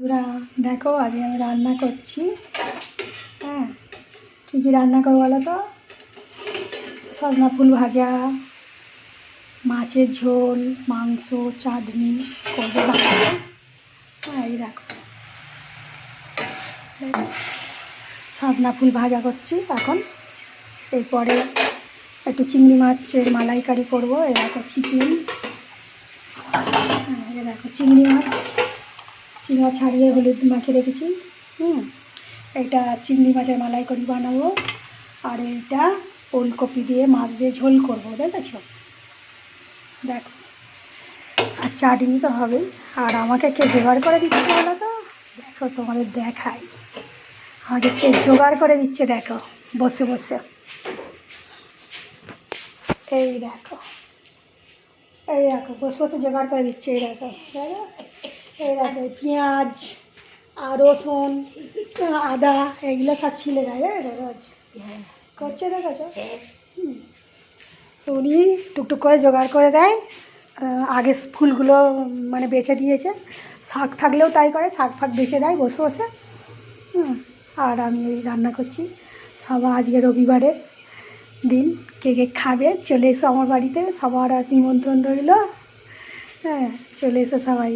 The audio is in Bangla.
বন্ধুরা দেখো আজ আমি রান্না করছি। হ্যাঁ, কী কী রান্না করবো বলো তো? সজনা ফুল ভাজা, মাছের ঝোল, মাংস, চাটনি করবো বাড়িতে। হ্যাঁ, এই দেখো সজনা ফুল ভাজা করছি এখন। এরপরে একটু চিংড়ি মাছের মালাইকারি করবো। এই দেখো চিকেন, এই দেখো চিংড়ি মাছ ছাড়িয়ে হলুদ মাখিয়ে রেখেছি। এটা চিংড়ি মাছের মালাইকারি বানাবো। আর এইটা ওলকপি দিয়ে মাছ দিয়ে ঝোল করবো, দেখেছো? দেখো, আর চাটনি তো হবেই। আর আমাকে কে জোগাড় করে দিচ্ছে বলো তো? দেখো তোমাদের দেখাই, আমাকে কে জোগাড় করে দিচ্ছে দেখো, বসে বসে। এই দেখো বসে বসে জোগাড় করে দিচ্ছে। এই দেখো পেঁয়াজ আর রসুন, আদা, এগুলো সব ছিলে দেয় রোজ করছে, দেখেছো? উনি টুকটুক করে জোগাড় করে দেয়। আগে ফুলগুলো মানে বেছে দিয়েছে, শাক থাকলেও তাই করে, শাক ফাক বেছে দেয় বসে বসে। আর আমি এই রান্না করছি। সবাই আজকে রবিবারের দিন, কে কে খাবে চলে এসো আমার বাড়িতে, সবার আর নিমন্ত্রণ রইল। হ্যাঁ, চলে এসো সবাই।